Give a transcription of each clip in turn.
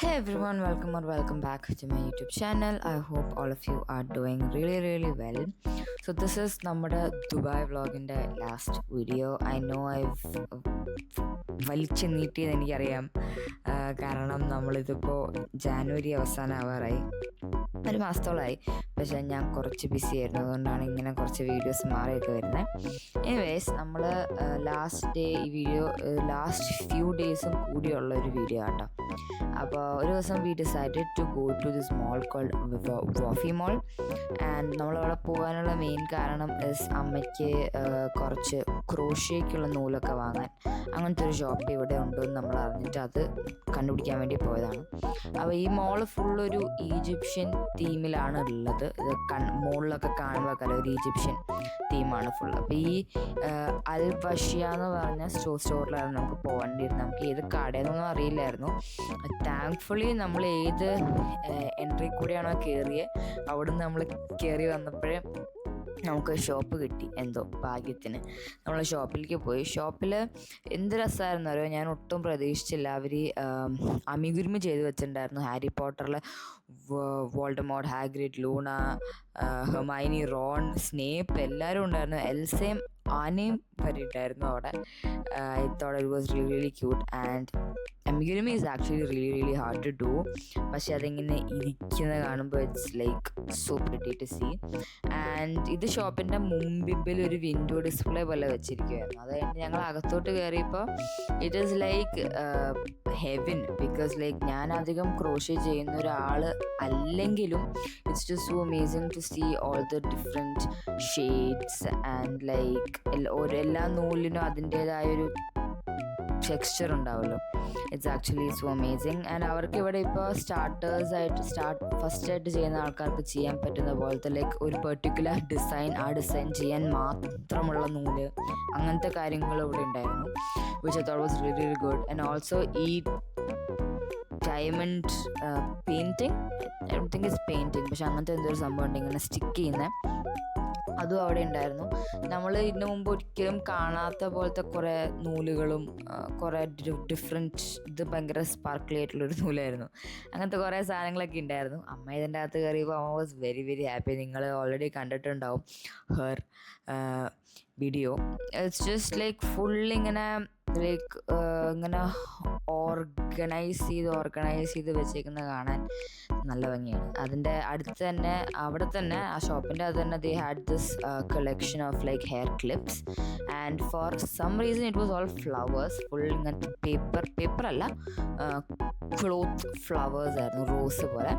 Hey everyone, welcome back to my YouTube channel. I hope all of you are doing really well. So this is നമ്മുടെ Dubai വ്ളോഗിൻ്റെ last video. I know വലിച്ചു നീട്ടിയത് എനിക്കറിയാം, കാരണം നമ്മളിതിപ്പോൾ ജാനുവരി അവസാനമാവാറായി, ഒരു മാസത്തോളമായി. പക്ഷേ ഞാൻ കുറച്ച് ബിസി ആയിരുന്നു, അതുകൊണ്ടാണ് ഇങ്ങനെ കുറച്ച് വീഡിയോസ് മാറിയൊക്കെ വരുന്നത്. എനിവേസ് നമ്മൾ ലാസ്റ്റ് ഫ്യൂ ഡേയ്സും കൂടിയുള്ള ഒരു വീഡിയോ ആട്ടോ. അപ്പോൾ ഒരു ദിവസം we decided to go to this mall called Wafi mall. And നമ്മളവിടെ പോകാനുള്ള മെയിൻ കാരണം അമ്മയ്ക്ക് കുറച്ച് ക്രോഷ്യേക്കുള്ള നൂലൊക്കെ വാങ്ങാൻ അങ്ങനത്തെ ഒരു ഷോപ്പ് ഇവിടെ ഉണ്ടെന്ന് നമ്മൾ അറിഞ്ഞിട്ട് അത് കണ്ടുപിടിക്കാൻ വേണ്ടി പോയതാണ്. അപ്പോൾ ഈ മോള് ഫുള്ളൊരു ഈജിപ്ഷ്യൻ തീമിലാണ് ഉള്ളത്. ഇത് മോളിലൊക്കെ കാണുമ്പോൾ ഒരു ഈജിപ്ഷ്യൻ തീമാണ് ഫുൾ. അപ്പോൾ ഈ അൽ ബഷിയ എന്ന് പറഞ്ഞ സ്റ്റോറിലാണ് നമുക്ക് പോകേണ്ടിയിരുന്നത്. നമുക്ക് ഏത് കടയെന്നൊന്നും അറിയില്ലായിരുന്നു. താങ്ക്ഫുള്ളി നമ്മൾ ഏത് എൻട്രി കൂടിയാണോ കയറിയത്, അവിടുന്ന് നമ്മൾ കയറി വന്നപ്പോഴേ നമുക്ക് ഷോപ്പ് കിട്ടി. എന്തോ ഭാഗ്യത്തിന് നമ്മൾ ഷോപ്പിലേക്ക് പോയി. ഷോപ്പിൽ എന്ത് രസമായിരുന്നു അറിയോ, ഞാൻ ഒട്ടും പ്രതീക്ഷിച്ചില്ല. അവർ അമിഗുരുമി ചെയ്ത് വെച്ചിട്ടുണ്ടായിരുന്നു. ഹാരി പോട്ടറിലെ Voldemort, Hagrid, Luna, Hermione, Ron, Snape എല്ലാവരും ഉണ്ടായിരുന്നു. എൽസയും ആനയും വരെ ഉണ്ടായിരുന്നു അവിടെ. I thought it was really cute. And amigurumi is actually really hard to do. പക്ഷെ അതിങ്ങനെ ഇരിക്കുന്നത് കാണുമ്പോൾ it's like so pretty to see. And ഇത് ഷോപ്പിൻ്റെ മുമ്പിൽ ഒരു വിൻഡോ ഡിസ്പ്ലേ പോലെ വെച്ചിരിക്കുമായിരുന്നു. അത് കഴിഞ്ഞ് ഞങ്ങൾ അകത്തോട്ട് കയറിയപ്പോൾ it is like heaven. Because like ഞാൻ അധികം ക്രോഷ്യ ചെയ്യുന്ന ഒരാൾ അല്ലെങ്കിലും it's just so amazing to see all the different shades and like എല്ലാ നൂലിനും അതിൻ്റേതായൊരു ടെക്സ്ചർ ഉണ്ടാവുമല്ലോ. It's actually so amazing. And അവർക്ക് ഇവിടെ ഇപ്പോൾ ഫസ്റ്റായിട്ട് ചെയ്യുന്ന ആൾക്കാർക്ക് ചെയ്യാൻ പറ്റുന്ന പോലത്തെ ലൈക്ക് ഒരു പെർട്ടിക്കുലർ ഡിസൈൻ, ആ ഡിസൈൻ ചെയ്യാൻ മാത്രമുള്ള നൂല്, അങ്ങനത്തെ കാര്യങ്ങൾ ഇവിടെ ഉണ്ടായിരുന്നു. Which I thought was really good. And also ഈ diamond painting, I don't think it's painting, പക്ഷെ അങ്ങനത്തെ എന്തൊരു സംഭവം ഉണ്ട് ഇങ്ങനെ സ്റ്റിക്ക് ചെയ്യുന്ന, അതും അവിടെ ഉണ്ടായിരുന്നു. നമ്മൾ ഇതിനു മുമ്പ് ഒരിക്കലും കാണാത്ത പോലത്തെ കുറേ നൂലുകളും കുറേ ഡിഫറെൻറ്റ്, ഇത് ഭയങ്കര സ്പാർക്കിളി ആയിട്ടുള്ളൊരു നൂലായിരുന്നു. അങ്ങനത്തെ കുറേ സാധനങ്ങളൊക്കെ ഉണ്ടായിരുന്നു. അമ്മ ഇതിൻ്റെ അകത്ത് കയറിയപ്പോൾ അമ്മ വാസ് വെരി ഹാപ്പി. നിങ്ങൾ ഓൾറെഡി കണ്ടിട്ടുണ്ടാവും her video. It's just like ഫുള്ളിങ്ങനെ ഇങ്ങനെ ഓർഗനൈസ് ചെയ്ത് വെച്ചേക്കുന്നത് കാണാൻ നല്ല ഭംഗിയാണ്. അതിൻ്റെ അടുത്ത് തന്നെ, അവിടെ തന്നെ ആ ഷോപ്പിൻ്റെ അത് തന്നെ they had this collection of like hair clips. And for some reason it was all flowers. Full ഇങ്ങനത്തെ പേപ്പറല്ല, ക്ലോത്ത് ഫ്ലവേഴ്സ് ആയിരുന്നു, റോസ് പോലെ.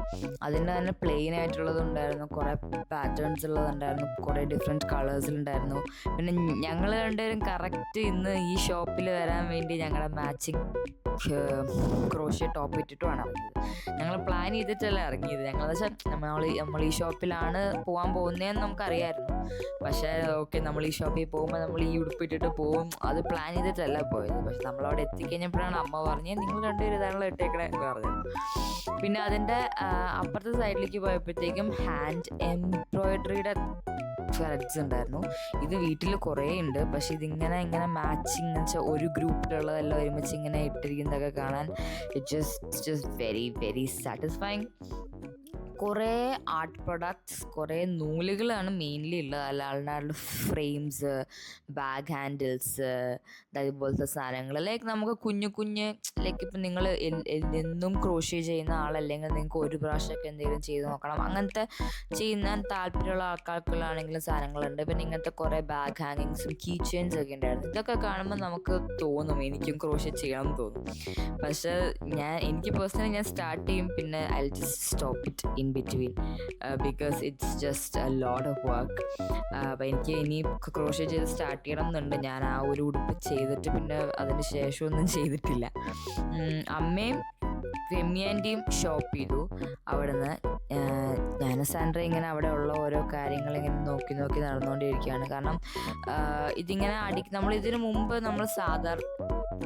അതിൻ്റെ തന്നെ പ്ലെയിൻ ആയിട്ടുള്ളതുണ്ടായിരുന്നു, കുറേ പാറ്റേൺസ് ഉള്ളതുണ്ടായിരുന്നു, കുറേ ഡിഫറെൻറ്റ് കളേഴ്സിലുണ്ടായിരുന്നു. പിന്നെ ഞങ്ങൾ രണ്ടുപേരും കറക്റ്റ് ഇന്ന് ഈ ഷോപ്പിൽ വരാൻ വേണ്ടി ഞങ്ങളുടെ മാച്ചിങ് ക്രോഷ്യ ടോപ്പ് ഇട്ടിട്ടുമാണ് ഇറങ്ങിയത്. ഞങ്ങൾ പ്ലാൻ ചെയ്തിട്ടല്ല ഇറങ്ങിയത്. ഞങ്ങളെന്ന് വെച്ചാൽ നമ്മൾ ഈ ഷോപ്പിലാണ് പോകാൻ പോകുന്നതെന്ന് നമുക്കറിയായിരുന്നു. പക്ഷേ ഓക്കെ, നമ്മൾ ഈ ഷോപ്പിൽ പോകുമ്പോൾ നമ്മൾ ഈ ഉടുപ്പിട്ടിട്ട് പോകും, അത് പ്ലാൻ ചെയ്തിട്ടല്ല പോയത്. പക്ഷെ നമ്മളവിടെ എത്തിക്കഴിഞ്ഞപ്പോഴാണ് അമ്മ പറഞ്ഞത് നിങ്ങൾ രണ്ടുപേരും ഇതാണല്ലോ ഇട്ടേക്കണേ എന്ന് പറഞ്ഞത്. പിന്നെ അതിൻ്റെ അപ്പുറത്തെ സൈഡിലേക്ക് പോയപ്പോഴത്തേക്കും ഹാൻഡ് എംബ്രോയിഡറിയുടെ ത്രെഡ്സ് ഉണ്ടായിരുന്നു. ഇത് വീട്ടിൽ കുറേ ഉണ്ട്, പക്ഷെ ഇതിങ്ങനെ മാച്ചിങ് എന്ന് വെച്ചാൽ ഒരു ഗ്രൂപ്പിലുള്ളതെല്ലാം ഒരുമിച്ച് ഇങ്ങനെ ഇട്ടിരിക്കുന്നതൊക്കെ കാണാൻ ഇറ്റ്സ് ജസ്റ്റ് വെരി സാറ്റിസ്ഫൈങ്. കുറേ ആർട്ട് പ്രൊഡക്ട്സ്, കുറേ നൂലുകളാണ് മെയിൻലി ഉള്ളത്. അല്ലാണ്ട് ഫ്രെയിംസ്, ബാഗ് ഹാൻഡിൽസ്, അതുപോലത്തെ സാധനങ്ങൾ. ലൈക്ക് നമുക്ക് കുഞ്ഞ് ലൈക്ക് ഇപ്പം നിങ്ങൾ എന്നും ക്രോഷ്യ ചെയ്യുന്ന ആളല്ലെങ്കിൽ നിങ്ങൾക്ക് ഒരു പ്രാവശ്യമൊക്കെ എന്തെങ്കിലും ചെയ്ത് നോക്കണം, അങ്ങനത്തെ ചെയ്യുന്ന താല്പര്യമുള്ള ആൾക്കാർക്കുള്ളാണെങ്കിലും സാധനങ്ങളുണ്ട്. പിന്നെ ഇങ്ങനത്തെ കുറേ ബാഗ് ഹാങ്ങിങ്സും കീ ചെയിൻസ് ഒക്കെ ഉണ്ടായിരുന്നു. ഇതൊക്കെ കാണുമ്പോൾ നമുക്ക് തോന്നും എനിക്കും ക്രോഷ്യ ചെയ്യാമെന്ന് തോന്നും. പക്ഷേ എനിക്ക് പേഴ്സണലി ഞാൻ സ്റ്റാർട്ട് ചെയ്യും, പിന്നെ I just stop it in between because it's just a lot of work. അപ്പോൾ എനിക്ക് ഇനി ക്രോഷ്യ ചെയ്ത് സ്റ്റാർട്ട് ചെയ്യണം എന്നുണ്ട്. ഞാൻ ആ ഒരു ഉടുപ്പ് ചെയ്തിട്ട് പിന്നെ അതിന് ശേഷമൊന്നും ചെയ്തിട്ടില്ല. അമ്മയും ഫെമിയാൻ്റെയും ഷോപ്പ് ചെയ്തു. അവിടുന്ന് ഞാൻ സാൻഡ്ര ഇങ്ങനെ അവിടെ ഉള്ള ഓരോ കാര്യങ്ങൾ ഇങ്ങനെ നോക്കി നടന്നുകൊണ്ടിരിക്കുകയാണ്. കാരണം ഇതിങ്ങനെ നമ്മൾ ഇതിനു മുമ്പ്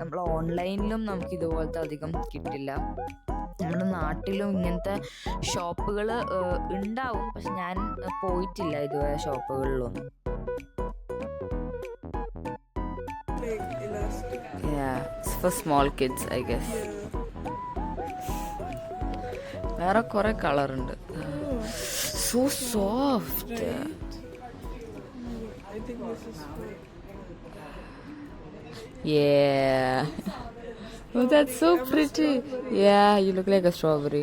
നമ്മൾ ഓൺലൈനിലും നമുക്ക് ഇതുപോലത്തെ അധികം കിട്ടില്ല. നമ്മുടെ നാട്ടിലും ഇങ്ങനത്തെ ഷോപ്പുകൾ ഉണ്ടാവും, പക്ഷെ ഞാൻ പോയിട്ടില്ല ഇതുവരെ ഷോപ്പുകളിലൊന്നും. Yeah, it's for small kids, I guess. വേറെ കുറെ കളറുണ്ട്. So soft. Yeah. Oh, that's so pretty. Yeah, you look like a strawberry.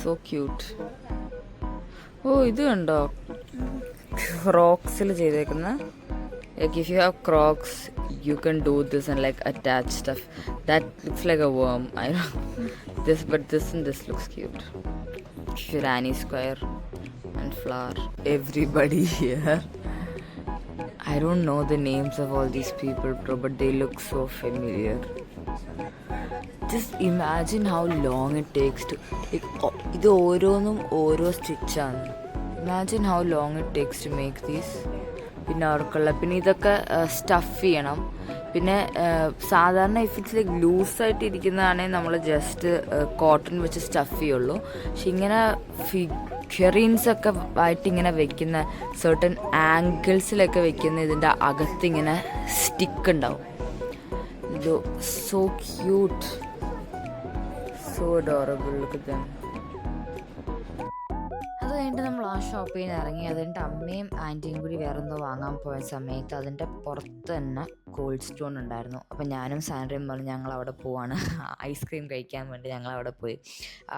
So cute. Oh, ഇത് കണ്ടോ, ക്രോക്സിൽ ചെയ്തേക്കുന്ന. Like if you have Crocs, you can do this and like attach stuff. That looks like a worm. I don't this, but this and this looks cute. Shirani Square and flower. Everybody here. I don't know the names of all these people, bro, but they look so familiar. Just imagine how long it takes to like ഇത് ഓരോന്നും ഓരോ സ്റ്റിച്ചാണ്. Imagine how long it takes to make these. പിന്നെ അവർക്കുള്ള പിന്നെ ഇതൊക്കെ stuff ചെയ്യണം. പിന്നെ സാധാരണ ഇഫ് ഇറ്റ്സ് ലൈക്ക് ലൂസായിട്ട് ഇരിക്കുന്നതാണെങ്കിൽ നമ്മൾ ജസ്റ്റ് കോട്ടൺ വെച്ച് സ്റ്റഫ് ചെയ്യുള്ളൂ. പക്ഷെ ഇങ്ങനെ ഫിഗറീൻസ് ഒക്കെ ആയിട്ട് ഇങ്ങനെ വെക്കുന്ന സർട്ടൻ ആംഗിൾസിലൊക്കെ വെക്കുന്ന ഇതിൻ്റെ അകത്തിങ്ങനെ സ്റ്റിക്ക് ഉണ്ടാവും. ഇത് so cute, so adorable. Look at dum. അത് കഴിഞ്ഞിട്ട് നമ്മൾ ആ ഷോപ്പിൽ നിന്ന് ഇറങ്ങി. അത് കഴിഞ്ഞിട്ട് അമ്മയും ആൻറ്റിയും കൂടി വേറെ എന്തോ വാങ്ങാൻ പോയ സമയത്ത് അതിൻ്റെ പുറത്ത് തന്നെ കോൾഡ് സ്റ്റോൺ ഉണ്ടായിരുന്നു. അപ്പം ഞാനും സാൻഡ്രയും പറഞ്ഞു ഞങ്ങൾ അവിടെ പോവാണ് ഐസ്ക്രീം കഴിക്കാൻ വേണ്ടി. ഞങ്ങൾ അവിടെ പോയി.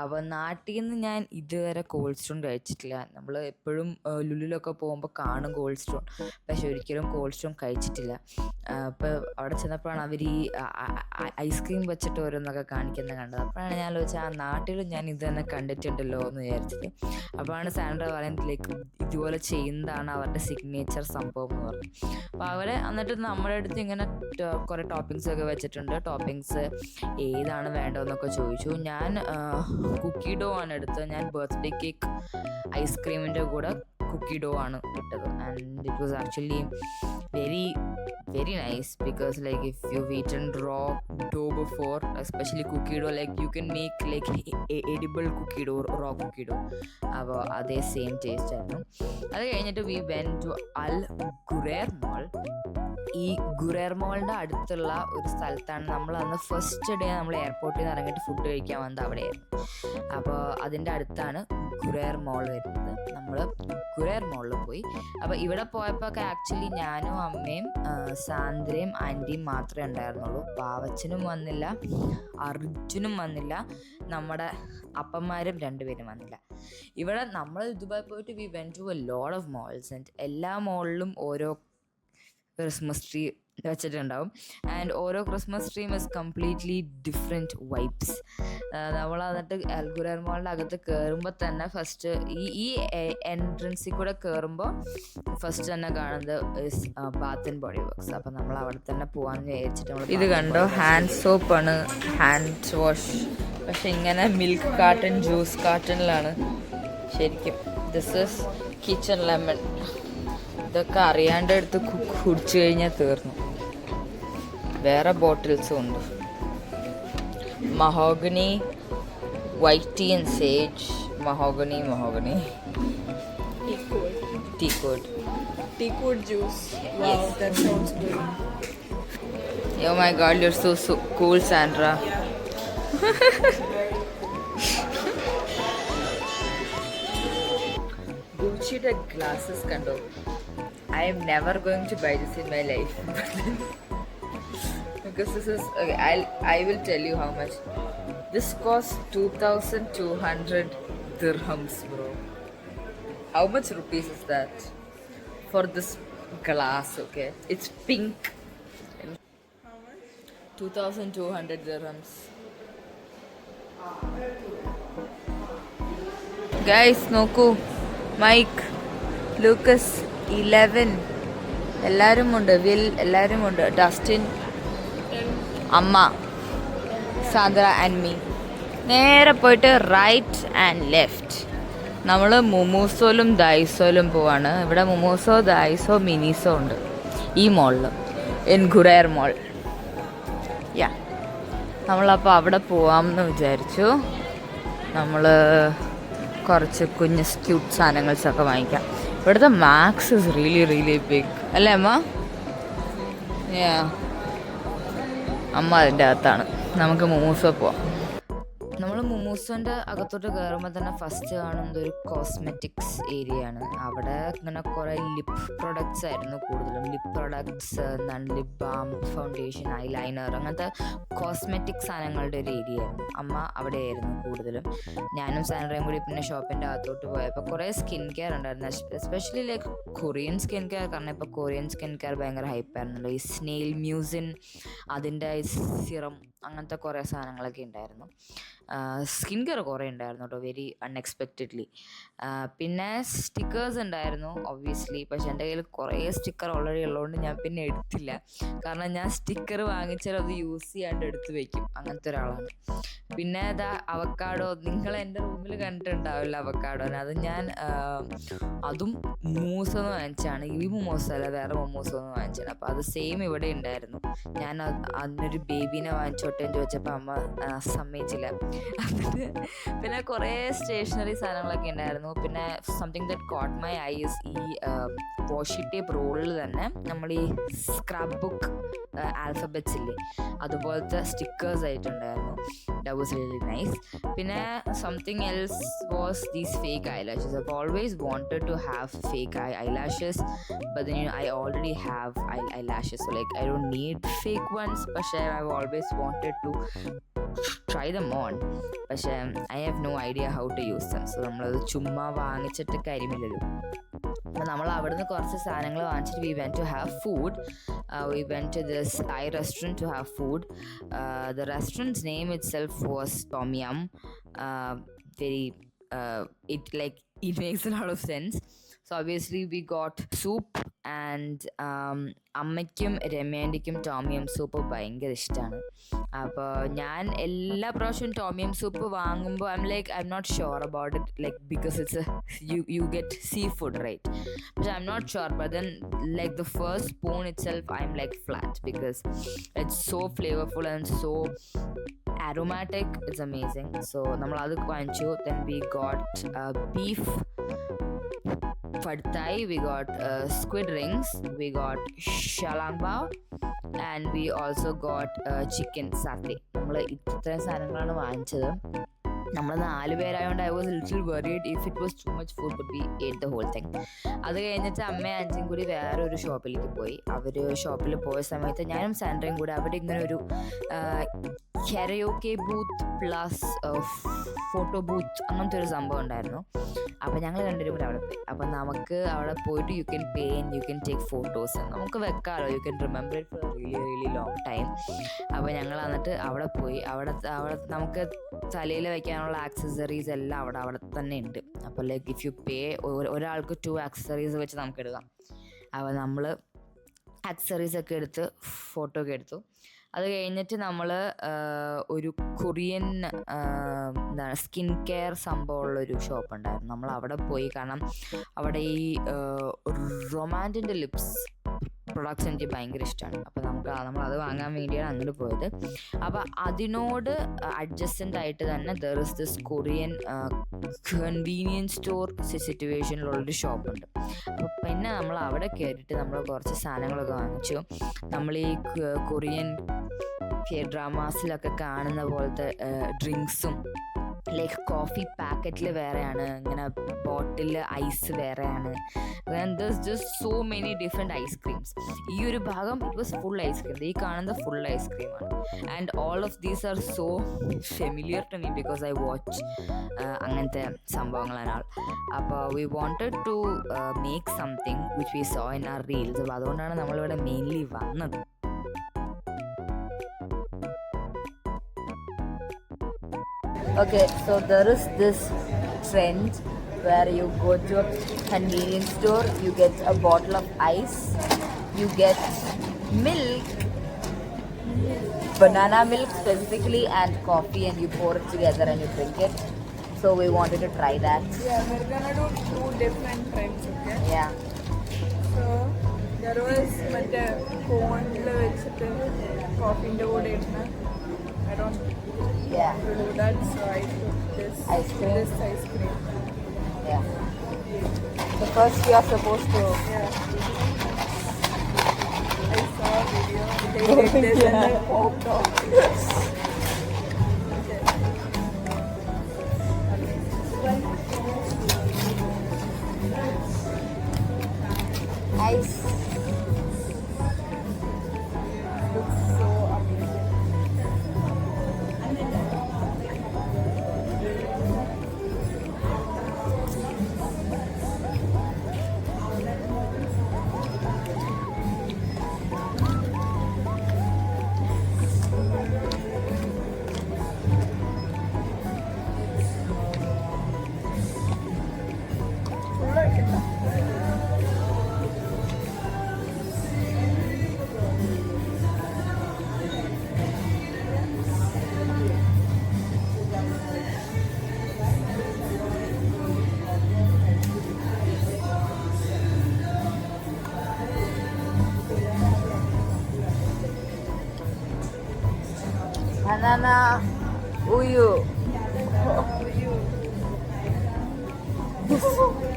അപ്പോൾ നാട്ടിൽ നിന്ന് ഞാൻ ഇതുവരെ കോൾഡ് സ്റ്റോൺ കഴിച്ചിട്ടില്ല. നമ്മൾ എപ്പോഴും ലുലുലൊക്കെ പോകുമ്പോൾ കാണും കോൾഡ് സ്റ്റോൺ, പക്ഷെ ഒരിക്കലും കോൾഡ് സ്റ്റോൺ കഴിച്ചിട്ടില്ല. അപ്പോൾ അവിടെ ചെന്നപ്പോഴാണ് അവർ ഈ ഐസ്ക്രീം വെച്ചിട്ട് ഓരോന്നൊക്കെ കാണിക്കുന്നത് കണ്ടത്. അപ്പോഴാണ് ഞാൻ ആലോചിച്ചത് ആ നാട്ടിലും ഞാൻ ഇത് തന്നെ കണ്ടിട്ടുണ്ടല്ലോ എന്ന് വിചാരിച്ചിട്ട്. അപ്പോഴാണ് സാൻഡ്ര പറയുന്നത് ലൈക്ക് ഇതുപോലെ ചെയ്യുന്നതാണ് അവരുടെ സിഗ്നേച്ചർ സംഭവം എന്ന് പറഞ്ഞു. അപ്പോൾ അവർ എന്നിട്ട് നമ്മുടെ അടുത്ത് ഇങ്ങനെ കുറേ ടോപ്പിങ്സ് ഒക്കെ വെച്ചിട്ടുണ്ട്. ടോപ്പിങ്സ് ഏതാണ് വേണ്ടതെന്നൊക്കെ ചോദിച്ചു. ഞാൻ കുക്കി ഡോ ആണ് എടുത്തത്. ഞാൻ ബർത്ത്ഡേ കേക്ക് ഐസ്ക്രീമിൻ്റെ കൂടെ കുക്കി ഡോ ആണ് ഇട്ടത്. And it was actually very nice because like if you've eaten raw dough before, especially cookie dough, like you can make like edible cookie dough, raw cookie dough. അപ്പോൾ അതേ സെയിം ടേസ്റ്റ് ആയിരുന്നു. അത് കഴിഞ്ഞിട്ട് we went to Al Ghurair Mall. ഈ ഗുറേർ മോളിൻ്റെ അടുത്തുള്ള ഒരു സ്ഥലത്താണ് നമ്മൾ അന്ന് ഫസ്റ്റ് ഡേ നമ്മൾ എയർപോർട്ടിൽ നിന്ന് ഇറങ്ങിയിട്ട് ഫുഡ് കഴിക്കാൻ വന്നത് അവിടെയായിരുന്നു. അപ്പോൾ അതിൻ്റെ അടുത്താണ് ഗുറേർ മോൾ വരുന്നത്. നമ്മൾ ഗുറേർ മോളിൽ പോയി. അപ്പോൾ ഇവിടെ പോയപ്പോൾ ഒക്കെ ആക്ച്വലി ഞാനും അമ്മയും സാന്ദ്രയും ആൻറ്റിയും മാത്രമേ ഉണ്ടായിരുന്നുള്ളൂ. പാവച്ചനും വന്നില്ല, അർജുനും വന്നില്ല, നമ്മുടെ അപ്പന്മാരും രണ്ടുപേരും വന്നില്ല. ഇവിടെ നമ്മൾ ദുബായ് പോയിട്ട് we went to a lot of malls and എല്ലാ മോളിലും ഓരോ ക്രിസ്മസ് ട്രീ വെച്ചിട്ടുണ്ടാവും. ആൻഡ് ഓരോ ക്രിസ്മസ് ട്രീം ഇസ് കംപ്ലീറ്റ്ലി ഡിഫറെൻറ്റ് വൈബ്സ്. നമ്മൾ എന്നിട്ട് അൽ ഖുറൈർ മോളിൻ്റെ അകത്ത് കയറുമ്പോൾ തന്നെ ഫസ്റ്റ് ഈ എൻട്രൻസിൽ കൂടെ കയറുമ്പോൾ ഫസ്റ്റ് തന്നെ കാണുന്നത് is Baat and body works. അപ്പം നമ്മൾ അവിടെ തന്നെ പോകാമെന്ന് വിചാരിച്ചിട്ട് നമ്മൾ ഇത് കണ്ടോ, ഹാൻഡ് സോപ്പാണ്, ഹാൻഡ് വാഷ്. പക്ഷെ ഇങ്ങനെ മിൽക്ക് കാർട്ടൺ, ജ്യൂസ് കാർട്ടണിലാണ് ശരിക്കും. This is kitchen lemon. ഇതൊക്കെ അറിയാണ്ട് എടുത്ത് കുടിച്ചു കഴിഞ്ഞാൽ തീർന്നു. വേറെ ബോട്ടിൽസും ഉണ്ട്. Mahogany, white tea and sage. Mahogany tea cold juice. Wow, that sounds good. Oh my god, you're so cool, Sandra. Gucci glasses kando. I am never going to buy this in my life. Because this is okay, I will tell you how much. This costs 2,200 dirhams, bro. How much rupees is that for this glass? Okay, it's pink. How much? 2,200 dirhams. Guys, നോക്കൂ, mic, Lucas, 11 എല്ലാവരും ഉണ്ട്, will എല്ലാവരും ഉണ്ട്, Dustin, അമ്മ, Sandra and me. നേരെ പോയിട്ട് right and left നമ്മൾ മുമൂസോലും ദൈസോലും പോവാണ്. ഇവിടെ മുമൂസോ, ദൈസോ, മിനിസോ ഉണ്ട് ഈ മോളിൽ, ഇൻ ഖുറൈർ മോൾ. യാ, നമ്മളപ്പോൾ അവിടെ പോവാമെന്ന് വിചാരിച്ചു. നമ്മൾ കുറച്ച് കുഞ്ഞ് ക്യൂട്ട് സാധനങ്ങൾസൊക്കെ വാങ്ങിക്കാം. ഇവിടുത്തെ മാക്സ് ഇസ് റിയലി ബിഗ് അല്ലേ അമ്മ? അമ്മ അതിൻ്റെ അകത്താണ്. നമുക്ക് മോമോസോ പോവാം. നമ്മൾ മുമൂസിൻ്റെ അകത്തോട്ട് കയറുമ്പോൾ തന്നെ ഫസ്റ്റ് കാണുന്നത് ഒരു കോസ്മെറ്റിക്സ് ഏരിയ ആണ്. അവിടെ ഇങ്ങനെ കുറേ ലിപ് പ്രൊഡക്ട്സ് ആയിരുന്നു കൂടുതലും. Lip products, lip balm, foundation, eyeliner, അങ്ങനത്തെ കോസ്മെറ്റിക് സാധനങ്ങളുടെ ഒരു ഏരിയ ആയിരുന്നു. അമ്മ അവിടെയായിരുന്നു കൂടുതലും. ഞാനും സാൻഡ്രയും കൂടി പിന്നെ ഷോപ്പിൻ്റെ അകത്തോട്ട് പോയപ്പോൾ കുറേ സ്കിൻ കെയർ ഉണ്ടായിരുന്നു, especially like Korean skin care. കാരണം ഇപ്പോൾ കൊറിയൻ സ്കിൻ കെയർ ഭയങ്കര ഹൈപ്പായിരുന്നല്ലോ. ഈ സ്നെയിൽ മ്യൂസിൻ, അതിൻ്റെ സിറം, അങ്ങനത്തെ കുറേ സാധനങ്ങളൊക്കെ ഉണ്ടായിരുന്നു. സ്കിൻ കെയർ കുറേ ഉണ്ടായിരുന്നു കേട്ടോ, വെരി അൺഎക്സ്പെക്റ്റഡ്ലി. പിന്നെ സ്റ്റിക്കേഴ്സ് ഉണ്ടായിരുന്നു ഒബ്വിയസ്ലി. പക്ഷെ എൻ്റെ കയ്യിൽ കുറേ സ്റ്റിക്കർ ഓൾറെഡി ഉള്ളതുകൊണ്ട് ഞാൻ പിന്നെ എടുത്തില്ല. കാരണം ഞാൻ സ്റ്റിക്കർ വാങ്ങിച്ചാൽ അത് യൂസ് ചെയ്യാണ്ട് എടുത്ത് വെക്കും, അങ്ങനത്തെ ഒരാളാണ്. പിന്നെ അവക്കാഡോ, നിങ്ങൾ എൻ്റെ റൂമിൽ കണ്ടിട്ടുണ്ടാവില്ല അവക്കാഡോനെ. അത് ഞാൻ അതും മോമോസൊന്ന് വാങ്ങിച്ചാണ്. ഈ മോമോസല്ല, വേറെ മോമോസൊന്ന് വാങ്ങിച്ചാണ്. അപ്പോൾ അത് സെയിം ഇവിടെ ഉണ്ടായിരുന്നു. ഞാൻ അതിനൊരു ബേബീനെ വാങ്ങിച്ചോട്ടെ എന്ന് ചോദിച്ചപ്പോൾ അമ്മ സമ്മതിച്ചില്ല. പിന്നെ കുറേ സ്റ്റേഷനറി സാധനങ്ങളൊക്കെ ഉണ്ടായിരുന്നു. പിന്നെ something that caught my eyes, ഈ വാഷി ടേപ്പ് റോളിൽ തന്നെ നമ്മൾ ഈ സ്ക്രാപ്പ് ബുക്ക് ആൽഫബറ്റ്സ് ഇല്ലേ, അതുപോലത്തെ സ്റ്റിക്കേഴ്സ് ആയിട്ടുണ്ടായിരുന്നു. That was really nice. പിന്നെ something else was these fake eyelashes. I've always wanted to have fake eyelashes, but then I already have eyelashes, so like I don't need fake ones. But I've always wanted to try them on, പക്ഷേ I have no idea how to use them. So നമ്മളത് ചുമ്മാ വാങ്ങിച്ചിട്ട് കാര്യമില്ലല്ലോ. അപ്പോൾ നമ്മൾ അവിടുന്ന് കുറച്ച് സാധനങ്ങൾ വാങ്ങിച്ചിട്ട് we went to have food. We went to this Thai restaurant to have food. The restaurant's name itself was Tom Yum. It makes a lot of sense. So obviously we got soup and അമ്മയ്ക്കും രമ്യാൻ്റിക്കും tom yum soup ഭയങ്കര ഇഷ്ടമാണ്. അപ്പോൾ ഞാൻ എല്ലാ പ്രാവശ്യവും tom yum soup വാങ്ങുമ്പോൾ I'm not sure about it, like because it's you get seafood, right? But I'm not sure, but then like the first spoon itself I'm like flat because it's so flavorful and so aromatic. It's amazing. So നമ്മൾ അത് വാങ്ങിച്ചു. Then we got beef pad thai, we got squid rings, we got shalambao, and we also got chicken satay. നമ്മൾ ഇത്രയും സാധനങ്ങളാണ് വാങ്ങിച്ചത്. നമ്മൾ 4 പേരായതുകൊണ്ട് I was a little worried if it was too much food, but we ate the whole thing. അത് കഴിഞ്ഞിട്ട് അമ്മയും അഞ്ചും കൂടി വേറെ ഒരു ഷോപ്പിലേക്ക് പോയി. അവർ ഷോപ്പിൽ പോയ സമയത്ത് ഞാനും സാൻഡ്രയും കൂടി അവിടെ ഇങ്ങനെ ഒരു karaoke booth plus photo booth അങ്ങനത്തെ ഒരു സംഭവം ഉണ്ടായിരുന്നു. അപ്പോൾ ഞങ്ങൾ രണ്ടുപേരും കൂടി അവിടെ പോയി. അപ്പോൾ നമുക്ക് അവിടെ പോയിട്ട് you can pay and you can take photos, നമുക്ക് വെക്കാമല്ലോ, you can remember it for really long time. അപ്പോൾ ഞങ്ങൾ എന്നിട്ട് അവിടെ പോയി. അവിടെ നമുക്ക് തലയിൽ വയ്ക്കാനുള്ള ആക്സസറീസ് എല്ലാം അവിടെ തന്നെ ഉണ്ട്. അപ്പോൾ ലൈക്ക് ഇഫ് യു പേ, ഒരാൾക്ക് 2 ആക്സസറീസ് വെച്ച് നമുക്ക് എടുക്കാം. അപ്പോൾ നമ്മൾ ആക്സസറീസൊക്കെ എടുത്ത് ഫോട്ടോ ഒക്കെ എടുത്തു. അത് കഴിഞ്ഞിട്ട് നമ്മൾ ഒരു കൊറിയൻ എന്താണ് സ്കിൻ കെയർ സംഭവമുള്ളൊരു ഷോപ്പ് ഉണ്ടായിരുന്നു. നമ്മൾ അവിടെ പോയി. കാരണം അവിടെ ഈ റൊമാൻറ്റിൻ്റെ ലിപ്സ് പ്രൊഡക്ട്സ് എനിക്ക് ഭയങ്കര ഇഷ്ടമാണ്. അപ്പോൾ നമ്മൾ അത് വാങ്ങാൻ വേണ്ടിയാണ് അങ്ങോട്ട് പോയത്. അപ്പോൾ അതിനോട് അഡ്ജസ്റ്റൻ്റ് ആയിട്ട് തന്നെ there is this Korean convenience store സിറ്റുവേഷനിലുള്ളൊരു ഷോപ്പുണ്ട്. അപ്പോൾ പിന്നെ നമ്മൾ അവിടെ കയറിയിട്ട് നമ്മൾ കുറച്ച് സാധനങ്ങളൊക്കെ വാങ്ങിച്ചു. നമ്മൾ ഈ കൊറിയൻ ഡ്രാമാസിലൊക്കെ കാണുന്ന പോലത്തെ ഡ്രിങ്ക്സും, ലൈക്ക് കോഫി പാക്കറ്റിൽ വേറെയാണ്, ഇങ്ങനെ ബോട്ടിൽ ഐസ് വേറെയാണ്. Just so many different ice creams. ഈ ഒരു ഭാഗം ഇറ്റ് വാസ് ഫുൾ ഐസ്ക്രീം. ഈ കാണുന്നത് ഫുൾ ഐസ്ക്രീമാണ്. And all of these are so familiar to me because I watch അങ്ങനത്തെ സംഭവങ്ങളാണ്. അപ്പോൾ we wanted to make something which we saw in our reels. അപ്പോൾ അതുകൊണ്ടാണ് നമ്മളിവിടെ മെയിൻലി വന്നത്. Okay, so there is this trend where you go to a convenience store, you get a bottle of ice, you get milk, banana milk specifically, and coffee, and you pour it together and you drink it. So we wanted to try that. Yeah, we're gonna do 2 different trends, okay? Yeah. So there was mate phone la vechittu coffee inde kode idna. I don't Yeah. want to do that, so I took this Ice cream. This ice cream. Yeah. So first you are supposed to. Yeah. I saw a video. They did this and they popped off. Okay. banana uyu.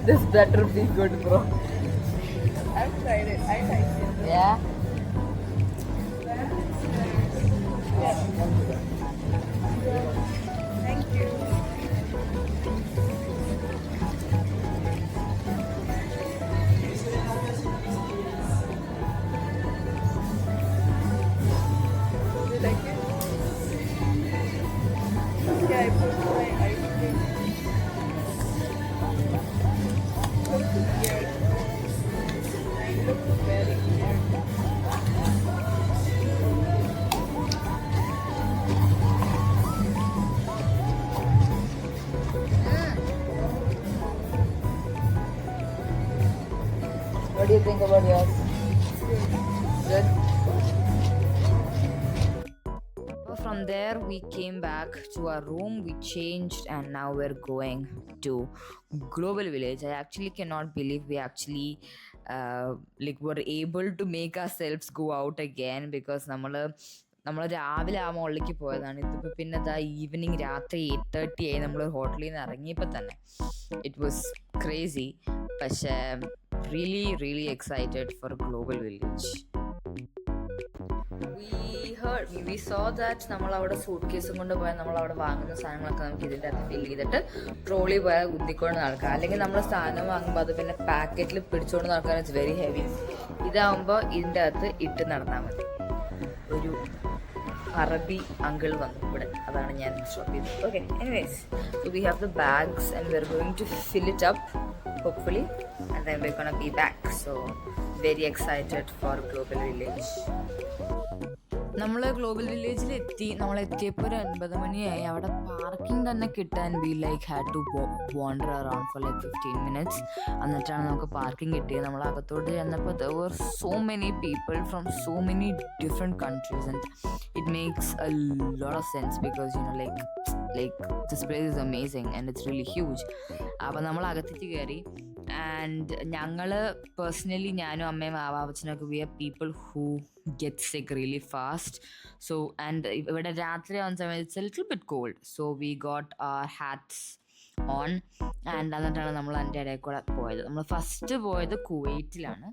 This better be good, bro. I've tried it. I liked it. Yeah. Thank you. You like it? Yeah, I put my ice cream. Looks weird. Mine looks very weird. What do you think about yours? Good. From there, we came back to our room, we changed, and now we're going to Global Village. I actually cannot believe we actually were able to make ourselves go out again because നമ്മൾ രാവിലെ ആ മുകളിലേക്ക് പോയതാണ്. ഇതിപ്പോൾ പിന്നെ evening രാത്രി 8:30 ആയി നമ്മൾ ഹോട്ടലിൽ നിന്ന് ഇറങ്ങിയപ്പോൾ തന്നെ. It was crazy. പക്ഷേ really excited for Global Village. We saw that നമ്മൾ അവിടെ സൂട്ട് കേസും കൊണ്ട് പോയാൽ നമ്മൾ അവിടെ വാങ്ങുന്ന സാധനങ്ങളൊക്കെ നമുക്ക് ഇതിൻ്റെ അകത്ത് ഫില്ല് ചെയ്തിട്ട് ട്രോളി പോയാൽ കുത്തിക്കൊണ്ട് നടക്കാം. അല്ലെങ്കിൽ നമ്മൾ സാധനം വാങ്ങുമ്പോൾ അത് പിന്നെ പാക്കറ്റിൽ പിടിച്ചുകൊണ്ട് നടക്കാൻ ഇറ്റ്സ് വെരി ഹെവി. ഇതാവുമ്പോൾ ഇതിൻ്റെ അകത്ത് ഇട്ട് നടന്നാൽ മതി. ഒരു അറബി അങ്കിൾ വന്നു ഇവിടെ, അതാണ് ഞാൻ സ്റ്റോപ്പ് ചെയ്തത്. Okay, anyways so we have the bags and we are going to fill it up hopefully, and then we're gonna be back. So very excited for Global Village. നമ്മൾ ഗ്ലോബൽ വില്ലേജിൽ നമ്മളെത്തിയപ്പോൾ ഒരു 9 മണിയായി. അവിടെ പാർക്കിംഗ് തന്നെ കിട്ടാൻ we had to wander around for 15 minutes. എന്നിട്ടാണ് നമുക്ക് പാർക്കിംഗ് കിട്ടിയത്. നമ്മൾ അകത്തോട്ട് ചെന്നപ്പോൾ there were so many people from so many different countries and it makes a lot of sense because like this place is amazing and it's really huge. അപ്പോൾ നമ്മൾ അകത്തേക്ക് കയറി ആൻഡ് ഞങ്ങൾ പേഴ്സണലി ഞാനും അമ്മയും ആവാച്ചനൊക്കെ we are people who get sick really fast. So and ഇവിടെ രാത്രി ആവുന്ന സമയത്ത് it's a little bit cold, so we got our hats on and എന്നിട്ടാണ് നമ്മൾ അതിൻ്റെ ഇടയിൽ കൂടെ പോയത്. നമ്മൾ ഫസ്റ്റ് പോയത് കുവൈറ്റിലാണ്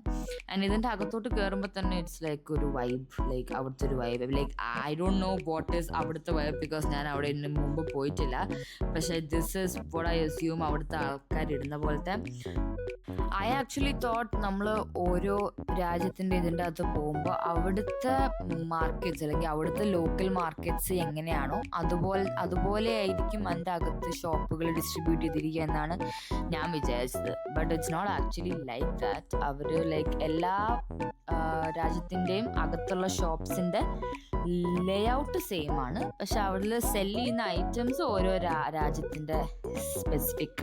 ആൻഡ് ഇതിൻ്റെ അകത്തോട്ട് കയറുമ്പോൾ തന്നെ ഇറ്റ്സ് ലൈക്ക് ഒരു വൈബ്, ലൈക്ക് അവിടുത്തെ ഒരു vibe. Like I don't know what is അവിടുത്തെ വൈബ് ബിക്കോസ് ഞാൻ അവിടെ ഇതിന് മുമ്പ് പോയിട്ടില്ല. പക്ഷേ this is what I assume അവിടുത്തെ ആൾക്കാർ ഇടുന്ന പോലത്തെ. ഐ ആക്ച്വലി തോട്ട് നമ്മൾ ഓരോ രാജ്യത്തിൻ്റെ ഇതിൻ്റെ അകത്ത് പോകുമ്പോൾ അവിടുത്തെ മാർക്കറ്റ്സ് അല്ലെങ്കിൽ അവിടുത്തെ ലോക്കൽ മാർക്കറ്റ്സ് എങ്ങനെയാണോ അതുപോലെ ആയിരിക്കും അതിൻ്റെ അകത്ത് ഷോപ്പുകൾ ഡിസ്ട്രിബ്യൂട്ട് ചെയ്തിരിക്കുക എന്നാണ് ഞാൻ വിചാരിച്ചത്. But it's not actually like that. അവർ ലൈക്ക് എല്ലാ രാജ്യത്തിൻ്റെയും അകത്തുള്ള ഷോപ്സിൻ്റെ ലേ ഔട്ട് സെയിം ആണ്, പക്ഷെ അവിടെ സെല് ചെയ്യുന്ന ഐറ്റംസ് ഓരോ രാജ്യത്തിൻ്റെ സ്പെസിഫിക്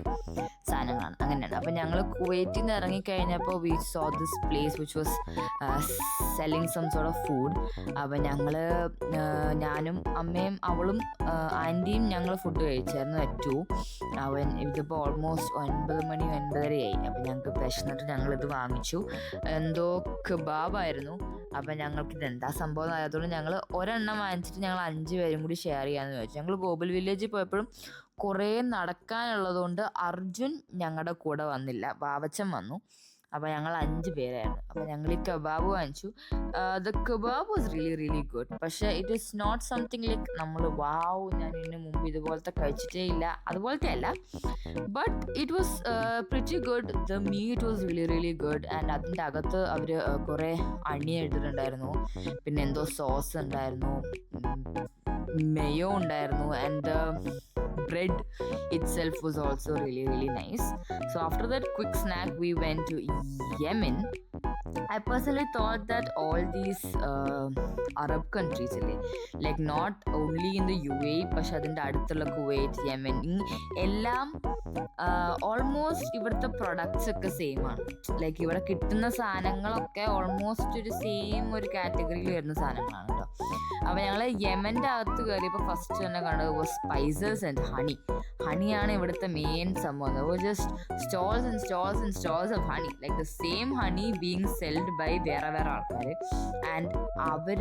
സാധനങ്ങളാണ്. അങ്ങനെയാണ്. അപ്പം ഞങ്ങൾ കുവൈറ്റിൽ നിന്ന് ഇറങ്ങിക്കഴിഞ്ഞപ്പോൾ we saw this place which was selling some sort of food. അപ്പം ഞാനും അമ്മയും അവളും ആൻറ്റിയും ഞങ്ങൾ ഫുഡ് കഴിച്ചായിരുന്നു അറ്റു. ഇതിപ്പോൾ ഓൾമോസ്റ്റ് 9 മണി 9:30 ആയി. അപ്പം ഞങ്ങൾക്ക് വിശന്നിട്ട് ഞങ്ങളിത് വാങ്ങിച്ചു. എന്തോ കബാബായിരുന്നു. അപ്പം ഞങ്ങൾക്ക് ഇതെന്താ സംഭവം ആയതുകൊണ്ട് ഞങ്ങൾ ഒരെണ്ണം വാങ്ങിച്ചിട്ട് ഞങ്ങൾ 5 പേരും കൂടി ഷെയർ ചെയ്യാമെന്ന് ചോദിച്ചു. ഞങ്ങൾ ഗ്ലോബൽ വില്ലേജിൽ പോയപ്പോഴും കുറേ നടക്കാനുള്ളതുകൊണ്ട് അർജുൻ ഞങ്ങളുടെ കൂടെ വന്നില്ല, വാവച്ചൻ വന്നു. അപ്പോൾ ഞങ്ങൾ 5 പേരായിരുന്നു. അപ്പോൾ ഞങ്ങൾ ഈ കബാബ് വാങ്ങിച്ചു. The kebab was really good. പക്ഷേ it is not something like നമ്മൾ വാവ് ഞാൻ ഇതിന് മുമ്പ് ഇതുപോലത്തെ കഴിച്ചിട്ടേ ഇല്ല അതുപോലത്തെ അല്ല. But it was pretty good. The meat was really good. And അതിൻ്റെ അകത്ത് അവർ കുറേ അണിയ ഇട്ടിട്ടുണ്ടായിരുന്നു. പിന്നെ എന്തോ സോസ് ഉണ്ടായിരുന്നു, മെയോ ഉണ്ടായിരുന്നു, and bread itself was also really nice. So after that quick snack we went to Yemen. I personally thought that all these Arab countries like not only in the UAE പക്ഷെ അതിൻ്റെ അടുത്തുള്ള Kuwait, Yemen എല്ലാം almost ഇവിടുത്തെ products ഒക്കെ same ആണ്. Like ഇവിടെ കിട്ടുന്ന സാധനങ്ങളൊക്കെ ഓൾമോസ്റ്റ് ഒരു സെയിം ഒരു കാറ്റഗറിയിൽ വരുന്ന സാധനങ്ങളാണ് കേട്ടോ. അപ്പോൾ ഞങ്ങൾ യമൻ്റെ അകത്ത് കയറിയപ്പോൾ ഫസ്റ്റ് തന്നെ കണ്ടത് സ്പൈസസ് ആൻഡ് ഹണിയാണ് ഇവിടുത്തെ മെയിൻ സംഭവം. Just stalls and stalls and stalls of honey, like the same honey being selled by വേറെ ആൾക്കാർ. ആൻഡ് അവർ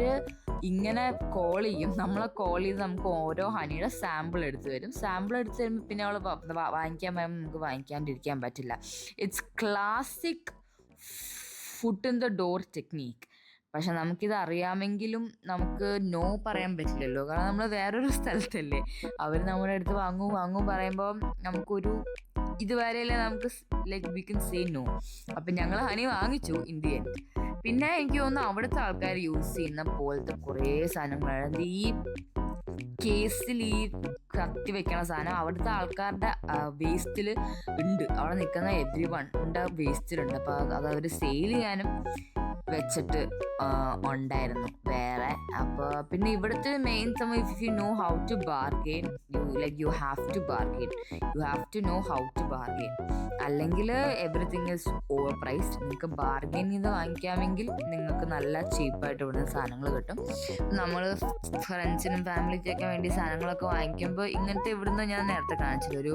ഇങ്ങനെ കോൾ ചെയ്യും, നമ്മളെ കോൾ ചെയ്ത് നമുക്ക് ഓരോ ഹണിയുടെ സാമ്പിൾ എടുത്ത് തരും. സാമ്പിൾ എടുത്ത് തരുമ്പോൾ പിന്നെ അവൾ വാങ്ങിക്കാൻ പറയുമ്പോൾ നമുക്ക് വാങ്ങിക്കാണ്ടിരിക്കാൻ പറ്റില്ല. It's classic foot in the door technique. പക്ഷെ നമുക്കിത് അറിയാമെങ്കിലും നമുക്ക് നോ പറയാൻ പറ്റില്ലല്ലോ, കാരണം നമ്മൾ വേറൊരു സ്ഥലത്തല്ലേ. അവർ നമ്മുടെ അടുത്ത് വാങ്ങും പറയുമ്പോൾ നമുക്കൊരു ഇതുവരെയല്ലേ നമുക്ക് like we can say no. അപ്പം ഞങ്ങൾ ഹണി വാങ്ങിച്ചു ഇൻ ദി എൻഡ്. പിന്നെ എനിക്ക് തോന്നുന്നു അവിടുത്തെ ആൾക്കാർ യൂസ് ചെയ്യുന്ന പോലത്തെ കുറേ സാധനങ്ങളാണ് ഈ കേസിൽ ഈ കത്തി വെക്കണ സാധനം അവിടുത്തെ ആൾക്കാരുടെ വേസ്റ്റിൽ ഉണ്ട്. അവിടെ നിൽക്കുന്ന എവ്രി വണ്ണിൻ്റെ വേസ്റ്റിലുണ്ട്. അപ്പോൾ അത് അവർ സെയിൽ ചെയ്യാനും വെച്ചിട്ട് ഉണ്ടായിരുന്നു വേറെ. അപ്പോൾ പിന്നെ ഇവിടുത്തെ മെയിൻ സംഭവം, if you know how to bargain, you have to know how to bargain. അല്ലെങ്കിൽ എവറിത്തിങ് ഈസ് ഓവർ പ്രൈസ്ഡ്. നിങ്ങൾക്ക് ബാർഗെയിൻ ചെയ്ത് വാങ്ങിക്കാമെങ്കിൽ നിങ്ങൾക്ക് നല്ല ചീപ്പായിട്ട് ഇവിടുന്ന് സാധനങ്ങൾ കിട്ടും. നമ്മൾ ഫ്രണ്ട്സിനും ഫാമിലിക്കൊക്കെ വേണ്ടി സാധനങ്ങളൊക്കെ വാങ്ങിക്കുമ്പോൾ ഇങ്ങനത്തെ ഇവിടുന്ന് ഞാൻ നേരത്തെ കാണിച്ചില്ല ഒരു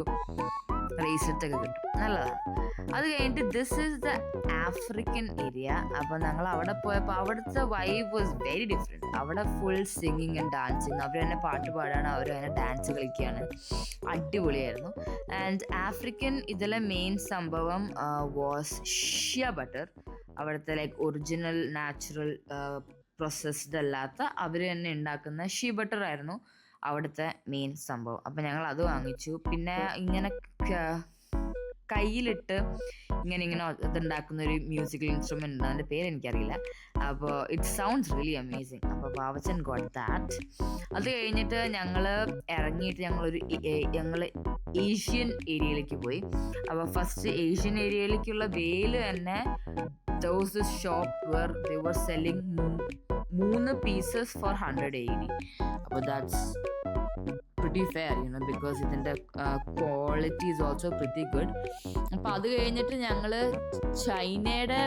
റേസറ്റൊക്കെ കിട്ടും, നല്ലതാണ്. അത് കഴിഞ്ഞിട്ട് this is the African area. അപ്പോൾ ഞങ്ങൾ അവിടെ പോയപ്പോൾ അവിടുത്തെ വൈബ് വാസ് വെരി ഡിഫറെൻറ്റ്. അവിടെ ഫുൾ സിംഗിങ് ആൻഡ് ഡാൻസിങ്, അവർ തന്നെ പാട്ട് പാടാണ്, അവർ തന്നെ ഡാൻസ് കളിക്കുകയാണ്, അടിപൊളിയായിരുന്നു. ആൻഡ് ആഫ്രിക്കൻ ഇതിലെ മെയിൻ സംഭവം വാസ് ഷിയ ബട്ടർ. അവിടുത്തെ ലൈക്ക് ഒറിജിനൽ നാച്ചുറൽ പ്രോസസ്ഡ് അല്ലാത്ത അവർ തന്നെ ഉണ്ടാക്കുന്ന ഷീ ബട്ടർ ആയിരുന്നു അവിടുത്തെ മെയിൻ സംഭവം. അപ്പം ഞങ്ങൾ അത് വാങ്ങിച്ചു. പിന്നെ ഇങ്ങനെ കയ്യിലിട്ട് ഇങ്ങനെ ഇതുണ്ടാക്കുന്ന ഒരു മ്യൂസിക്കൽ ഇൻസ്ട്രുമെൻ്റ് ഉണ്ട്, അതിൻ്റെ പേര് എനിക്കറിയില്ല. അപ്പോൾ ഇറ്റ് സൗണ്ട്സ് റിയലി അമേസിങ്. അപ്പോൾ വാവച്ചൻ ഗോട്ട് ദാറ്റ്. അത് കഴിഞ്ഞിട്ട് ഞങ്ങൾ ഇറങ്ങിയിട്ട് ഞങ്ങൾ ഏഷ്യൻ ഏരിയയിലേക്ക് പോയി. അപ്പോൾ ഫസ്റ്റ് ഏഷ്യൻ ഏരിയയിലേക്കുള്ള വേല് തന്നെ there was this shop where they were selling 3 pieces for 100 AED. അപ്പോൾ that's pretty fair, because ഇതിൻ്റെ quality is also pretty good. അപ്പോൾ അത് കഴിഞ്ഞിട്ട് ഞങ്ങൾ ചൈനയുടെ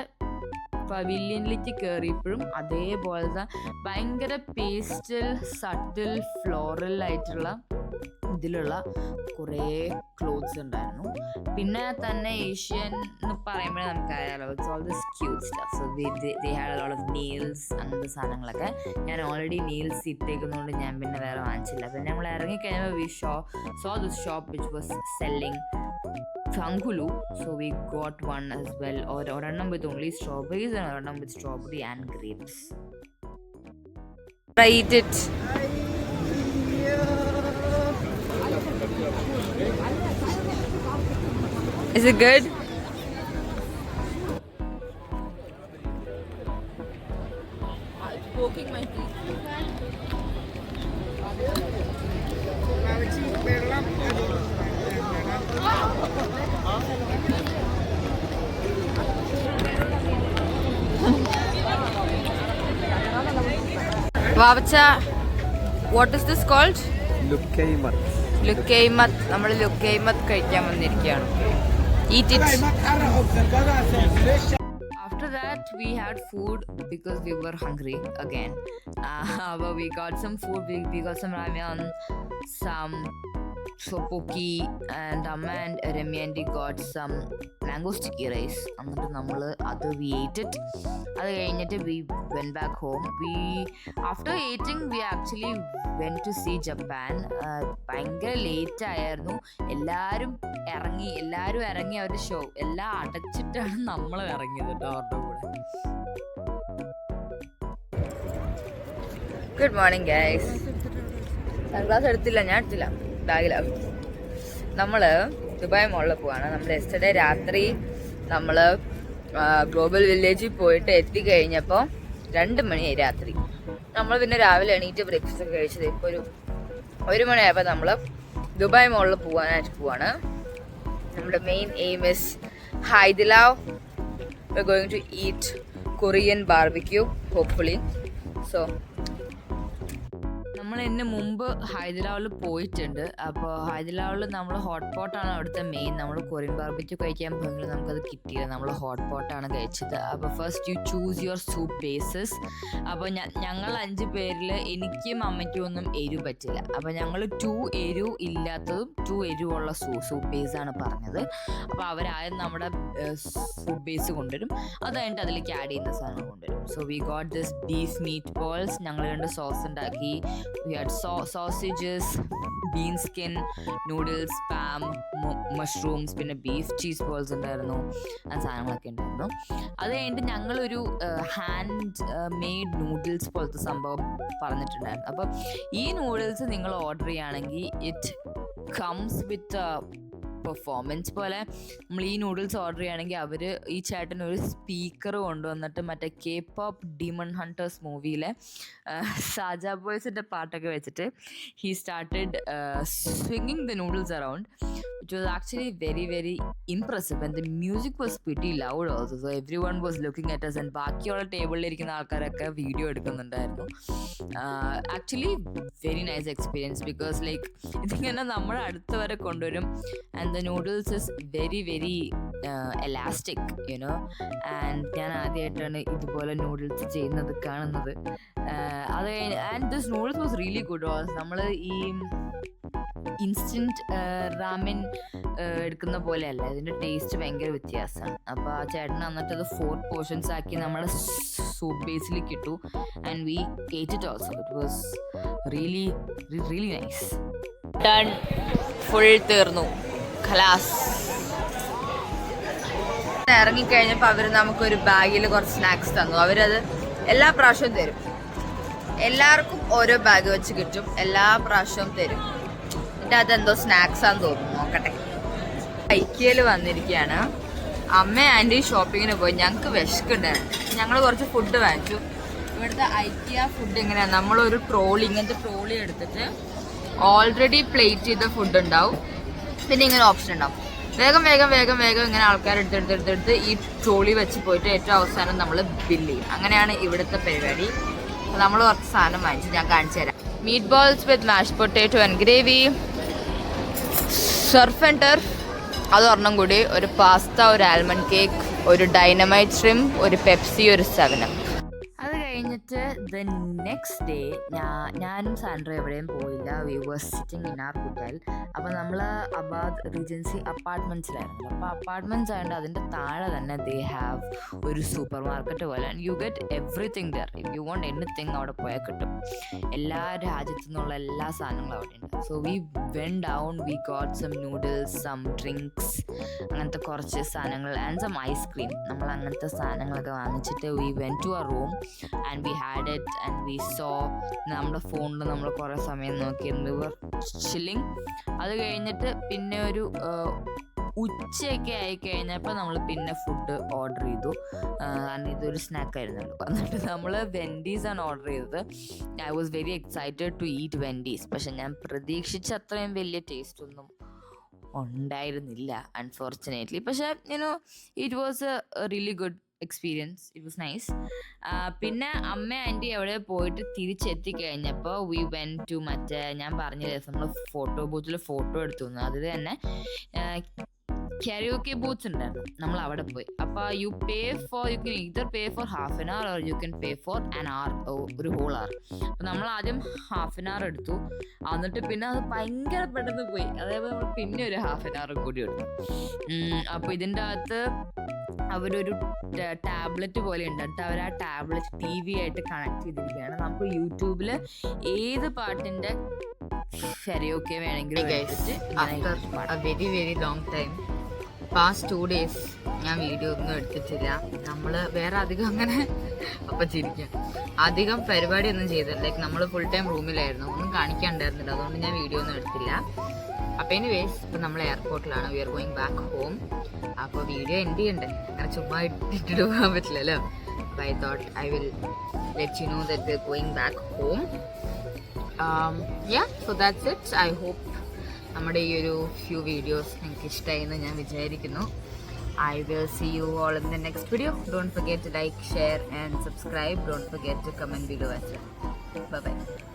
പവിലിയനിലേക്ക് കയറിയപ്പോഴും അതേപോലത്തെ ഭയങ്കര പേസ്റ്റൽ സട്ടിൽ ഫ്ലോറൽ ആയിട്ടുള്ള ഇതിലുള്ള കുറേ ക്ലോത്ത്സ് ഉണ്ടായിരുന്നു. പിന്നെ തന്നെ ഏഷ്യൻ എന്ന് പറയുമ്പോഴേ നമുക്കറിയാലോ, it's all this cute stuff. So they had A lot of nails, അങ്ങനത്തെ സാധനങ്ങളൊക്കെ. ഞാൻ ഓൾറെഡി നെയിൽസ് ഇട്ടേക്കുന്നതുകൊണ്ട് ഞാൻ പിന്നെ വേറെ വാങ്ങിച്ചില്ല. പിന്നെ നമ്മൾ ഇറങ്ങിക്കഴിഞ്ഞപ്പോൾ V saw this shop which was selling Fangulu, so we got one as well. ഒരെണ്ണം with only strawberries and ഒരെണ്ണം with strawberry and grapes. Try it. Is it good? It's poking my teeth. Vavacha, what is this called? Lukeimat. നമ്മൾ ലുക്കൈമത്ത് കഴിക്കാൻ വന്നിരിക്കുകയാണ്. Eat it. After that we had food because we were hungry again. But we got some food. We got some ramen, some sopoki, and Amma and Remy and got some mango sticky rice. എന്നിട്ട് നമ്മൾ അത് we ate it. അത് കഴിഞ്ഞിട്ട് we went back home. After eating we actually went to see Japan. ഭയങ്കര late ആയിരുന്നു. എല്ലാവരും ഇറങ്ങി അവരുടെ ഷോ എല്ലാം അടച്ചിട്ടാണ് നമ്മൾ ഇറങ്ങിയത് കേട്ടോ അവരുടെ കൂടെ. Good morning guys. സൺഗ്ലാസ് എടുത്തില്ല, ഞാൻ എടുത്തില്ല, ബാഗിലാണ്. നമ്മൾ ദുബായ് മോളിൽ പോവാണ്. നമ്മൾ യെസ്റ്റർഡേ രാത്രി നമ്മൾ ഗ്ലോബൽ വില്ലേജിൽ പോയിട്ട് എത്തിക്കഴിഞ്ഞപ്പോൾ 2 മണിയായി രാത്രി. നമ്മൾ പിന്നെ രാവിലെ എണീറ്റ് ബ്രേക്ക്ഫാസ്റ്റ് ഒക്കെ കഴിച്ചത്. ഇപ്പോൾ ഒരു 1 മണിയായപ്പോൾ നമ്മൾ ദുബായ് മോളിൽ പോവാണ്. നമ്മുടെ main aim is Haidilao. We are going to eat Korean barbecue hopefully. So നമ്മൾ നമ്മൾ ഇതിന് മുമ്പ് ഹൈദരാബാദിൽ പോയിട്ടുണ്ട്. അപ്പോൾ ഹൈദരാബാദിൽ നമ്മൾ ഹോട്ട് പോട്ടാണ് അവിടുത്തെ മെയിൻ. നമ്മൾ കൊറിയൻ ബാർബിക്യൂ കഴിക്കാൻ പോയെങ്കിൽ നമുക്കത് കിട്ടിയില്ല, നമ്മൾ ഹോട്ട് പോട്ടാണ് കഴിച്ചത്. അപ്പോൾ first you choose your soup bases. അപ്പോൾ ഞങ്ങൾ 5 പേരിൽ എനിക്കും അമ്മയ്ക്കും ഒന്നും എരിവ് പറ്റില്ല. അപ്പോൾ ഞങ്ങൾ 2 എരിവ് ഇല്ലാത്തതും 2 എരിവുള്ള സൂപ്പ് ബേസാണ് പറഞ്ഞത്. അപ്പോൾ അവരാദ്യം നമ്മുടെ സൂപ്പ് ബേസ് കൊണ്ടുവരും, അത് കഴിഞ്ഞിട്ട് അതിലേക്ക് ആഡ് ചെയ്യുന്ന സാധനം കൊണ്ടുവരും. So we got this beef meet balls. ഞങ്ങൾ 2 സോസ് ഉണ്ടാക്കി. We had sausages, been skin, noodles, spam, mushrooms, പിന്നെ ബീഫ് ചീസ് ബോൾസ് ഉണ്ടായിരുന്നു. ആ സാധനങ്ങളൊക്കെ ഉണ്ടായിരുന്നു. അത് കഴിഞ്ഞിട്ട് ഞങ്ങളൊരു ഹാൻഡ് മെയ്ഡ് നൂഡിൽസ് പോലത്തെ സംഭവം പറഞ്ഞിട്ടുണ്ടായിരുന്നു. അപ്പം ഈ നൂഡിൽസ് നിങ്ങൾ ഓർഡർ ചെയ്യുകയാണെങ്കിൽ ഇറ്റ് കംസ് വിത്ത് പെർഫോമൻസ് പോലെ. നമ്മൾ ഈ നൂഡിൽസ് ഓർഡർ ചെയ്യുകയാണെങ്കിൽ അവർ ഈ ചേട്ടൻ ഒരു സ്പീക്കർ കൊണ്ടുവന്നിട്ട് മറ്റേ K-pop ഡീമൺ ഹണ്ടേഴ്സ് മൂവിയിലെ സാജാ ബോയ്സിൻ്റെ പാട്ടൊക്കെ വെച്ചിട്ട് he started swinging the noodles around, which was actually very very impressive, and the music was pretty loud also, so everyone was looking at us, and ബാക്കിയുള്ള ടേബിളിലിരിക്കുന്ന ആൾക്കാരൊക്കെ വീഡിയോ എടുക്കുന്നുണ്ടായിരുന്നു. Actually very nice experience, because like ഇതിങ്ങനെ നമ്മുടെ അടുത്ത് വരെ കൊണ്ടുവരും. And the noodles is very very elastic you know. And ഞാൻ ആദ്യമായിട്ടാണ് ഇതുപോലെ നൂഡിൽസ് ചെയ്യുന്നത് കാണുന്നത്. അത് and this noodles was really good. നമ്മൾ ഈ ഇൻസ്റ്റൻറ്റ് റാമെൻ എടുക്കുന്ന പോലെയല്ല, ഇതിൻ്റെ ടേസ്റ്റ് ഭയങ്കര വ്യത്യാസമാണ്. അപ്പോൾ ആ ചേട്ടൻ വന്നിട്ട് അത് 4 പോർഷൻസ് ആക്കി നമ്മുടെ സൂപ്പ് ബേസിലേക്ക് ഇട്ടു. And we ate it also. It was really really nice. Done, full തീർന്നു, ഖലാസ്. ഇറങ്ങിക്കഴിഞ്ഞപ്പോൾ അവർ നമുക്കൊരു ബാഗിൽ കുറച്ച് സ്നാക്സ് തന്നു. അവരത് എല്ലാ പ്രാവശ്യവും തരും, എല്ലാവർക്കും ഓരോ ബാഗ് വെച്ച് കിട്ടും, എല്ലാ പ്രാവശ്യവും തരും. എന്നിട്ട് അതെന്തോ സ്നാക്സാന്ന് തോന്നുന്നു, നോക്കട്ടെ. ഐക്യയിൽ വന്നിരിക്കുകയാണ്. അമ്മ ആൻറ്റി ഷോപ്പിങ്ങിന് പോയി, ഞങ്ങൾക്ക് വിശക്കുണ്ടായിരുന്നു. ഞങ്ങൾ കുറച്ച് ഫുഡ് വാങ്ങിച്ചു. ഇവിടുത്തെ ഐക്യ ഫുഡ് എങ്ങനെയാണ്, നമ്മളൊരു ട്രോളി, ഇങ്ങനത്തെ ട്രോളി എടുത്തിട്ട് ഓൾറെഡി പ്ലേറ്റ് ചെയ്ത ഫുഡ് ഉണ്ടാവും, പിന്നെ ഇങ്ങനെ ഓപ്ഷൻ ഉണ്ടാവും. വേഗം വേഗം വേഗം വേഗം ഇങ്ങനെ ആൾക്കാർ എടുത്തെടുത്തെടുത്ത് ഈ ട്രോളി വെച്ച് പോയിട്ട് ഏറ്റവും അവസാനം നമ്മൾ ബില്ല് ചെയ്യും. അങ്ങനെയാണ് ഇവിടുത്തെ പരിപാടി. നമ്മൾ കുറച്ച് സാധനം വാങ്ങിച്ചു, ഞാൻ കാണിച്ചു തരാം. Meet balls with mash potato and gravy, surf and turf, അത് ഒരെണ്ണം കൂടി, ഒരു പാസ്ത, ഒരു ആൽമണ്ട് കേക്ക്, ഒരു ഡൈനമൈറ്റ് ഷ്രിംപ്, ഒരു പെപ്സി, ഒരു 7up. അത് കഴിഞ്ഞിട്ട് ദ നെക്സ്റ്റ് ഡേ ഞാനും സാൻഡ്ര എവിടെയും പോയില്ല. We were sitting in our hotel. അപ്പോൾ നമ്മൾ അബാദ് റീജൻസി അപ്പാർട്ട്മെൻറ്റ്സിലായിരുന്നു. അപ്പോൾ അപ്പാർട്ട്മെൻറ്റ്സ് ആയതുകൊണ്ട് അതിൻ്റെ താഴെ തന്നെ ദേ ഹാവ് ഒരു സൂപ്പർ മാർക്കറ്റ് പോലെ. And you get everything there. If you want anything അവിടെ പോയാൽ കിട്ടും. എല്ലാ രാജ്യത്തു നിന്നുള്ള എല്ലാ സാധനങ്ങളും അവിടെ ഉണ്ട്. So we went down, we got some noodles, some drinks, അങ്ങനത്തെ കുറച്ച് സാധനങ്ങൾ, ആൻഡ് സം ഐസ്ക്രീം. നമ്മൾ അങ്ങനത്തെ സാധനങ്ങളൊക്കെ വാങ്ങിച്ചിട്ട് we went to our room and we had it and we saw. നമ്മുടെ ഫോണിൽ നമ്മൾ കുറേ സമയം നോക്കിയിരുന്നു, വി വർ ചില്ലിങ്. അത് കഴിഞ്ഞിട്ട് പിന്നെ ഒരു ഉച്ചയൊക്കെ ആയിക്കഴിഞ്ഞപ്പോൾ നമ്മൾ പിന്നെ ഫുഡ് ഓർഡർ ചെയ്തു. കാരണം ഇതൊരു സ്നാക്കായിരുന്നല്ലോ. എന്നിട്ട് നമ്മൾ വെൻഡീസാണ് ഓർഡർ ചെയ്തത്. I was very excited to eat Wendy's. പക്ഷെ ഞാൻ പ്രതീക്ഷിച്ച അത്രയും വലിയ ടേസ്റ്റ് ഒന്നും ഉണ്ടായിരുന്നില്ല, അൺഫോർച്ചുനേറ്റ്ലി. പക്ഷേ you know it was A really good experience. It was nice. പിന്നെ അമ്മ ആൻറ്റി എവിടെ പോയിട്ട് തിരിച്ചെത്തി കഴിഞ്ഞപ്പോൾ വി വെൻ ടു മറ്റേ ഞാൻ പറഞ്ഞില്ലേ നമ്മൾ ഫോട്ടോ ബൂത്തിൽ ഫോട്ടോ എടുത്തു. അതിൽ തന്നെ കരോക്കെ ബൂത്ത്സ് ഉണ്ടായിരുന്നു. നമ്മൾ അവിടെ പോയി. അപ്പോൾ you can either pay for half an hour or you can pay for an hour, ഒരു ഹോൾ അവർ. അപ്പോൾ നമ്മൾ ആദ്യം ഹാഫ് ആൻ അവർ എടുത്തു. എന്നിട്ട് പിന്നെ അത് ഭയങ്കര പെട്ടെന്ന് പോയി. അതേപോലെ നമ്മൾ പിന്നെ ഒരു ഹാഫ് ആൻ അവർ കൂടി എടുത്തു. അപ്പോൾ ഇതിൻ്റെ അകത്ത് അവരൊരു ടാബ്ലറ്റ് പോലെ ഉണ്ട്. എന്നിട്ട് അവർ ആ ടാബ്ലറ്റ് TV ആയിട്ട് കണക്ട് ചെയ്തിരിക്കുകയാണ്. നമുക്ക് യൂട്യൂബിൽ ഏത് പാട്ടിൻ്റെ കരോക്കെ വേണമെങ്കിലും very very long time, past 2 days ഞാൻ വീഡിയോ ഒന്നും എടുത്തിട്ടില്ല. നമ്മൾ വേറെ അധികം അങ്ങനെ അപ്പം ചിരിക്കാം, അധികം പരിപാടി ഒന്നും ചെയ്തില്ല. ലൈക്ക് നമ്മൾ ഫുൾ ടൈം റൂമിലായിരുന്നു, ഒന്നും കാണിക്കാണ്ടായിരുന്നില്ല. അതുകൊണ്ട് ഞാൻ വീഡിയോ ഒന്നും എടുത്തില്ല. അപ്പോൾ എനിവേസ് ഇപ്പം നമ്മൾ എയർപോർട്ടിലാണ്. We are going back home. അപ്പോൾ വീഡിയോ എൻഡ് ചെയ്യണ്ടേ, അങ്ങനെ ചുമ്മാ ഇട്ടിട്ട് പോകാൻ പറ്റില്ലല്ലോ. അപ്പോൾ I thought I will let you know that we are going back home. So that's it. I hope നമ്മുടെ ഈ ഒരു ഫ്യൂ വീഡിയോസ് നിങ്ങൾക്ക് ഇഷ്ടമായി എന്ന് ഞാൻ വിചാരിക്കുന്നു. I will see you all in the next video. Don't forget to like, share and subscribe. Don't forget to comment below as well. Bye bye.